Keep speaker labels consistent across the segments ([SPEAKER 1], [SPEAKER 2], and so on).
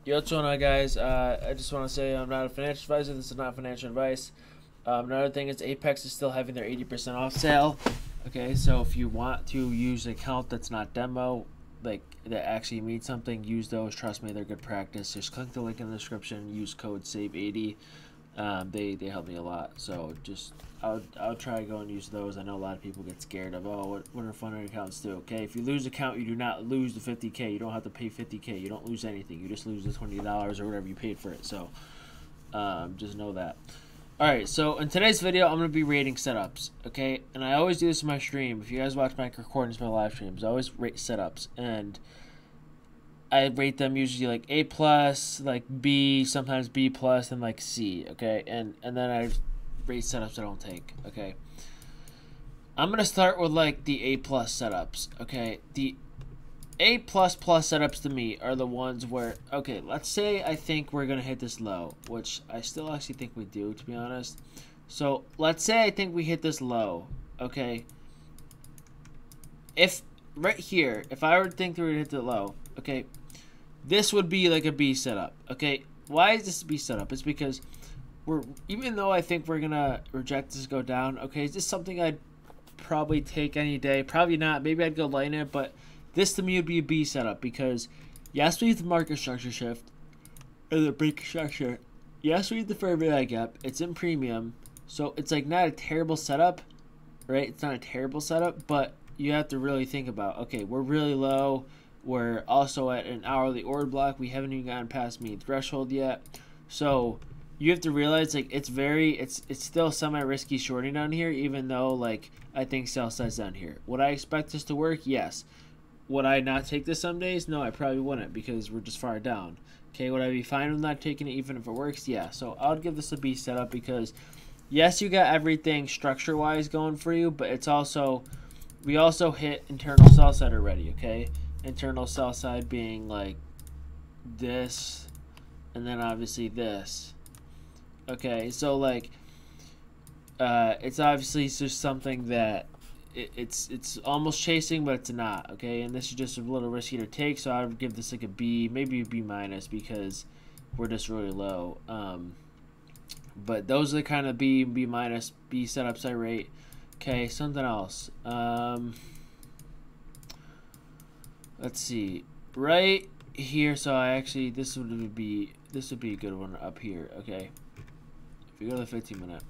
[SPEAKER 1] Yo, what's going on, guys? I just want to say I'm not a financial advisor. This is not financial advice. Another thing is Apex is still having their 80% off sale. Okay, so if you want to use an account that's not demo, like that actually means something, use those. Trust me, they're good practice. Just click the link in the description. Use code SAVE80. They help me a lot. So just I'll try to go and use those. I know a lot of people get scared of, oh, what are funded accounts do? Okay, if you lose an account, you do not lose the 50K. You don't have to pay 50K. You don't lose anything. You just lose the $20 or whatever you paid for it. So just know that. Alright, so in today's video, I'm going to be rating setups, okay? And I always do this in my stream. If you guys watch my recordings for my live streams, I always rate setups. And I rate them usually like A+, like B, sometimes B+, and like C, okay? And then I rate setups I don't take, okay? I'm going to start with like the A+ setups, okay? The A++ setups to me are the ones where, okay, let's say I think we're going to hit this low, which I still actually think we do, to be honest. So let's say I think we hit this low, okay? If, right here, if I were to think we were going to hit the low, okay, this would be like a B setup, okay? Why is this a B setup? It's because even though I think we're going to reject this go down, okay, is this something I'd probably take any day? Probably not. Maybe I'd go light in it, but this to me would be a B setup because yes, we have the market structure shift or the break structure. Yes, we have the fair value gap. It's in premium, so it's like not a terrible setup, right? It's not a terrible setup, but you have to really think about, okay, we're really low. We're also at an hourly order block. We haven't even gotten past mean threshold yet, so you have to realize like it's still semi-risky shorting down here, even though like I think sell side's down here. Would I expect this to work? Yes. Would I not take this some days? No, I probably wouldn't because we're just far down. Okay, would I be fine with not taking it even if it works? Yeah, so I would give this a B setup because yes, you got everything structure-wise going for you, but it's also, we also hit internal sell side already, okay? Internal sell side being like this and then obviously this. Okay, so like it's obviously just something that it's almost chasing, but it's not, okay? And this is just a little risky to take, so I would give this like a B, maybe a B minus because we're just really low. But those are the kind of B minus, B setups I rate. Okay, something else. Let's see. Right here, so I actually this would be a good one up here, okay? If you go to the 15 minute.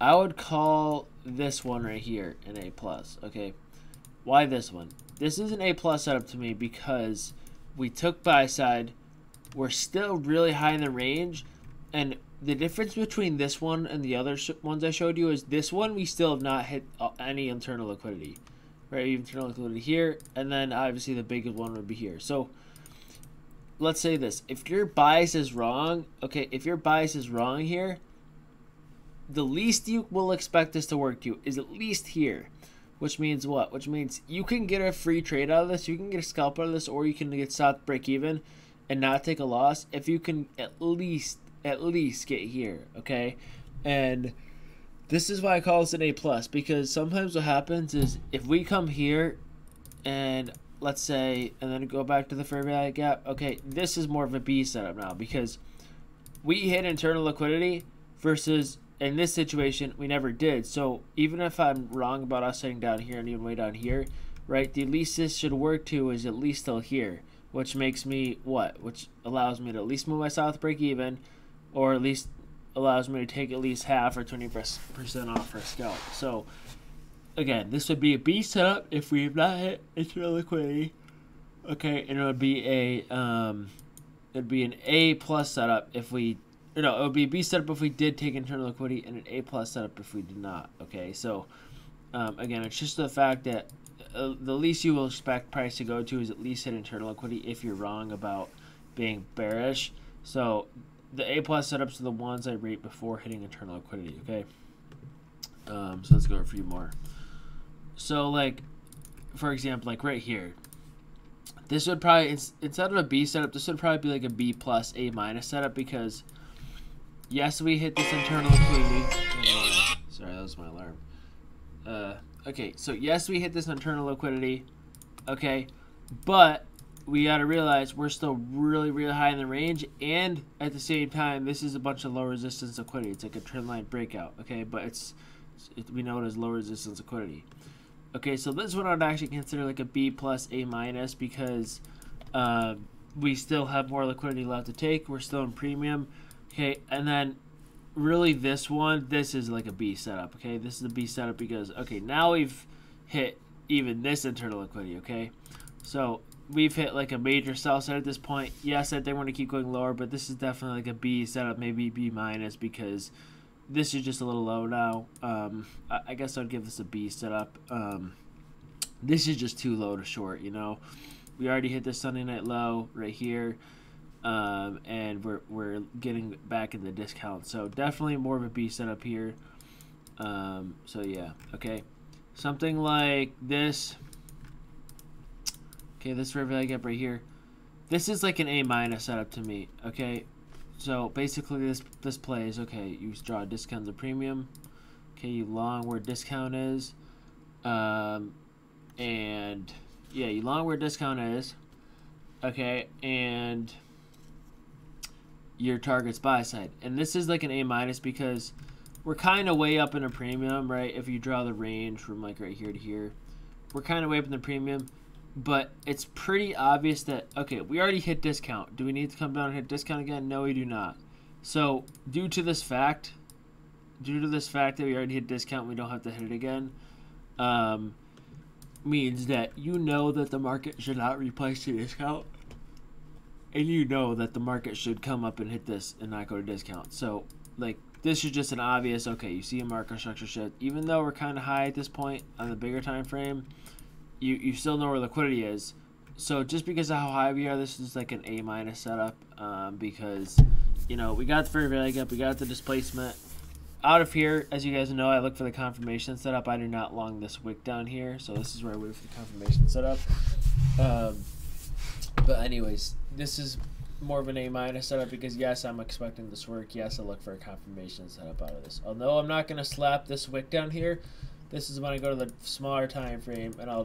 [SPEAKER 1] I would call this one right here an A+, okay? Why this one? This is an A+ setup to me because we took buy side. We're still really high in the range, and the difference between this one and the other ones I showed you is this one we still have not hit any internal liquidity, right? Internal liquidity here, and then obviously the biggest one would be here. So let's say this: if your bias is wrong, okay, if your bias is wrong here, the least you will expect this to work to is at least here, which means what? Which means you can get a free trade out of this, you can get a scalp out of this, or you can get stop break even and not take a loss if you can at least get here, okay? And this is why I call this an A+, because sometimes what happens is if we come here and let's say, and then go back to the fair value gap, okay, this is more of a B setup now because we hit internal liquidity versus in this situation, we never did. So even if I'm wrong about us sitting down here and even way down here, right, the least this should work to is at least still here, which makes me what? Which allows me to at least move my south break even, or at least allows me to take at least half or 20% off for a scalp. So again, this would be a B setup if we have not hit internal liquidity, okay, and it would be it'd be an A+ setup if we. No, it would be a B setup if we did take internal liquidity and an A+ setup if we did not. Okay, so again, it's just the fact that the least you will expect price to go to is at least hit internal liquidity if you're wrong about being bearish. So the A+ setups are the ones I rate before hitting internal liquidity. Okay, so let's go over a few more. So like, for example, like right here, this would probably instead of a B setup, this would probably be like a B+ A- setup because yes, we hit this internal liquidity. Sorry, that was my alarm. Okay, so yes, we hit this internal liquidity. Okay, but we got to realize we're still really, really high in the range, and at the same time, this is a bunch of low resistance liquidity. It's like a trend line breakout, okay? But we know it as low resistance liquidity. Okay, so this one I'd actually consider like a B plus, A minus, because we still have more liquidity left to take. We're still in premium, okay? And then really this is like a B setup, okay? This is a B setup because, okay, now we've hit even this internal liquidity, okay? So we've hit like a major sell set at this point. Yes, I think we're going to keep going lower, but this is definitely like a B setup, maybe B minus, because this is just a little low now. I guess I'd give this a B setup. This is just too low to short, you know. We already hit the Sunday night low right here, and we're getting back in the discount. So definitely more of a B setup here. So yeah, okay. Something like this. Okay, this fair value gap right here. This is like an A minus setup to me. Okay, so basically this plays. Okay, you draw a discount to premium. Okay, you long where discount is, and yeah, you long where discount is. Okay, and your target's buy side, and this is like an A minus because we're kind of way up in a premium, right? If you draw the range from like right here to here, we're kind of way up in the premium. But it's pretty obvious that, okay, we already hit discount. Do we need to come down and hit discount again? No, we do not. So due to this fact that we already hit discount, we don't have to hit it again, means that you know that the market should not replace the discount. And you know that the market should come up and hit this and not go to discount. So, like, this is just an obvious, okay, you see a market structure shift. Even though we're kind of high at this point on the bigger time frame, you still know where liquidity is. So just because of how high we are, this is like an A minus setup, because, you know, we got the fair value gap, we got the displacement. Out of here, as you guys know, I look for the confirmation setup. I do not long this wick down here, so this is where I wait for the confirmation setup. But anyways, this is more of an A minus setup because yes, I'm expecting this work. Yes, I look for a confirmation setup out of this. Although I'm not going to slap this wick down here. This is when I go to the smaller time frame, and I'll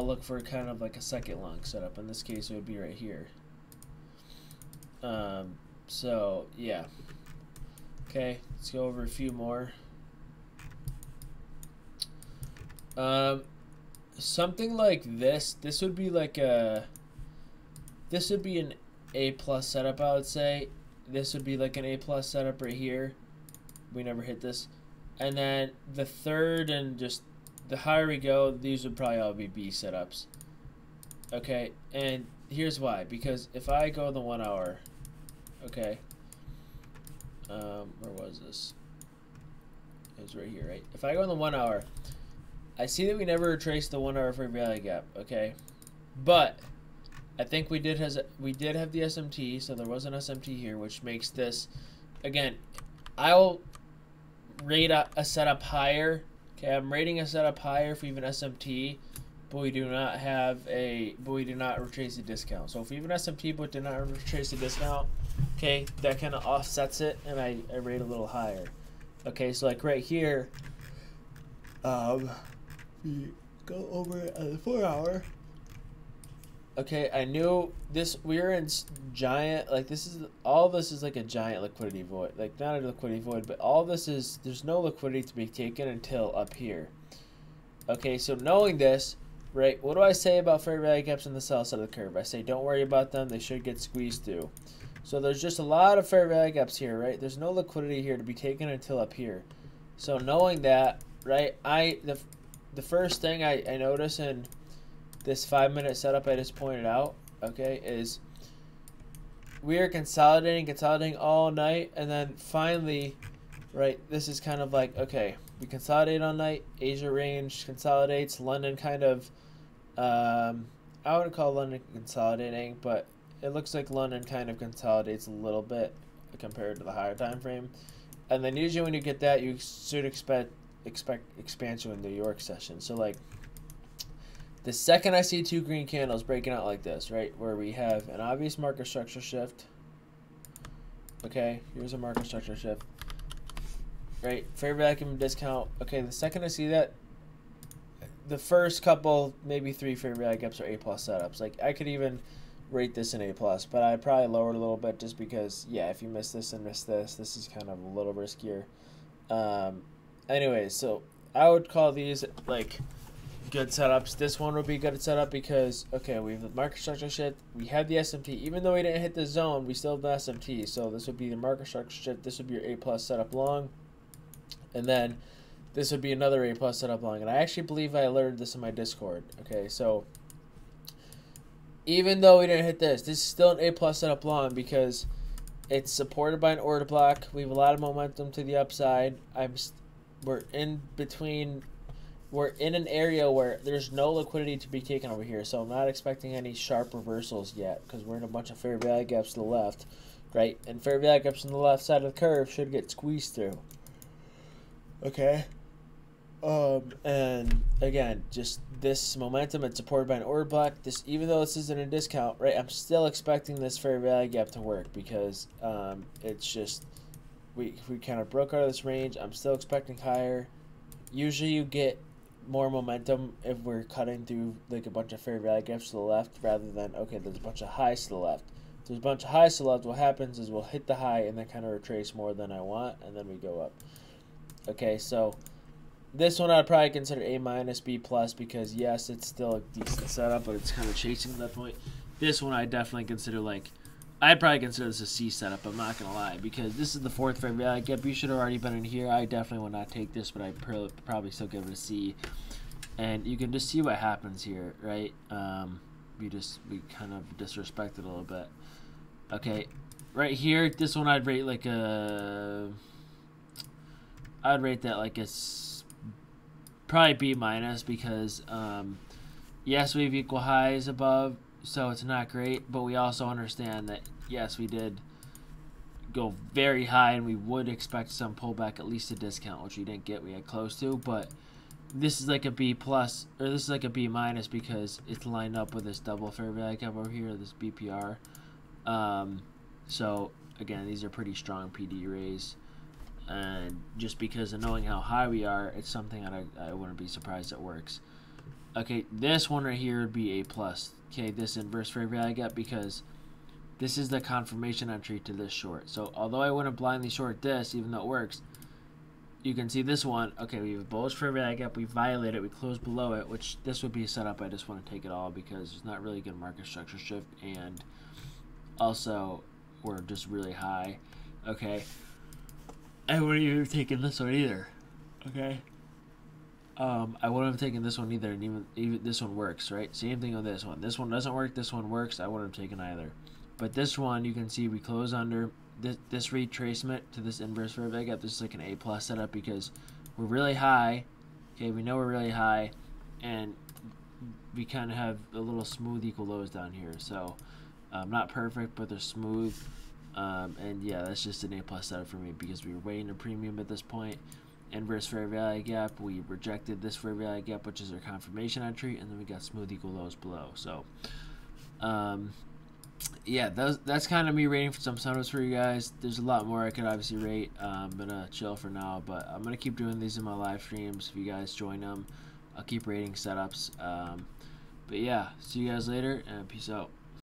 [SPEAKER 1] look for kind of like a second long setup. In this case, it would be right here. So yeah. Okay, let's go over a few more. Something like this. This would be like an A plus setup, I would say. This would be like an A plus setup right here. We never hit this. And then the third and just the higher we go, these would probably all be B setups. Okay, and here's why. Because if I go the 1 hour, okay, where was this? It was right here, right? If I go in the 1 hour, I see that we never retraced the 1 hour fair value gap, okay? But I think we did have the SMT, so there was an SMT here, which makes this, again, I'll rate a setup higher. Okay, I'm rating a setup higher for even SMT, but we do not retrace the discount. So if we have an SMT but did not retrace the discount, okay, that kind of offsets it, and I rate a little higher. Okay, so like right here, we go over it at the 4 hour. Okay, I knew this. We were in giant, like all this is like a giant liquidity void. Like not a liquidity void, but all this is, there's no liquidity to be taken until up here. Okay, so knowing this, right, what do I say about fair value gaps on the sell side of the curve? I say don't worry about them. They should get squeezed through. So there's just a lot of fair value gaps here, right? There's no liquidity here to be taken until up here. So knowing that, right, the first thing I notice in this 5-minute setup I just pointed out, okay, is we are consolidating all night, and then finally, right, this is kind of like, okay, we consolidate all night, Asia range consolidates, London kind of, I wouldn't call London consolidating, but it looks like London kind of consolidates a little bit compared to the higher time frame. And then usually when you get that, you should expect expansion in the New York session. So like, the second I see 2 green candles breaking out like this, right, where we have an obvious market structure shift. Okay, here's a market structure shift. Right, fair vacuum discount. Okay, the second I see that, the first couple, maybe 3 fair value gaps are A+ setups. Like, I could even rate this an A+, but I'd probably lower it a little bit just because, yeah, if you miss this and miss this, this is kind of a little riskier. Anyways, so I would call these, like, good setups. This one would be good setup because, okay, we have the market structure shift. We have the SMT. Even though we didn't hit the zone, we still have the SMT. So this would be the market structure shift. This would be your A+ setup long. And then this would be another A+ setup long. And I actually believe I alerted this in my Discord. Okay, so even though we didn't hit this, this is still an A+ setup long because it's supported by an order block. We have a lot of momentum to the upside. We're in between. We're in an area where there's no liquidity to be taken over here, so I'm not expecting any sharp reversals yet because we're in a bunch of fair value gaps to the left, right? And fair value gaps on the left side of the curve should get squeezed through. Okay. And again, just this momentum, it's supported by an order block. This, even though this isn't a discount, right? I'm still expecting this fair value gap to work because it's just we kind of broke out of this range. I'm still expecting higher. Usually, you get more momentum if we're cutting through like a bunch of fair value gaps to the left rather than, okay, there's a bunch of highs to the left. If there's a bunch of highs to the left, what happens is we'll hit the high and then kind of retrace more than I want, and then we go up. Okay, so this one I'd probably consider A-, B+ because, yes, it's still a decent setup, but it's kind of chasing at that point. This one I definitely consider, like, I'd probably consider this a C setup, I'm not going to lie, because this is the 4th fair value gap. You should have already been in here. I definitely would not take this, but I'd probably still give it a C. And you can just see what happens here, right? We kind of disrespect it a little bit. Okay, right here, this one I'd rate like a... I'd rate that like a... probably B- because, yes, we have equal highs above, so it's not great, but we also understand that, yes, we did go very high, and we would expect some pullback, at least a discount, which we didn't get. We had close to, but this is like a B+, or this is like a B- because it's lined up with this double fair value gap over here, this BPR. So, again, these are pretty strong PD rays, and just because of knowing how high we are, it's something that I wouldn't be surprised it works. Okay, this one right here would be A+. Okay, this inverse fair value gap, because this is the confirmation entry to this short. So although I wouldn't blindly short this, even though it works, you can see this one. Okay, we have a bullish fair value gap. We violate it. We close below it, which this would be a setup. I just want to take it all because it's not really good market structure shift, and also we're just really high. Okay, I wouldn't even have taken this one either. Okay. I wouldn't have taken this one either, and even this one works, right? Same thing on this one. This one doesn't work, this one works, I wouldn't have taken either. But this one, you can see we close under this retracement to this inverse fair value gap. This is like an A+ setup because we're really high. Okay, we know we're really high, and we kind of have a little smooth equal lows down here. So, not perfect, but they're smooth. And yeah, that's just an A+ setup for me because we were waiting a premium at this point. Inverse fair value gap, we rejected this fair value gap, which is our confirmation entry, and then we got smooth equal lows below. So yeah, that's kind of me rating for some setups for you guys. There's a lot more I could obviously rate. I'm gonna chill for now, but I'm gonna keep doing these in my live streams. If you guys join them, I'll keep rating setups. But yeah, see you guys later, and peace out.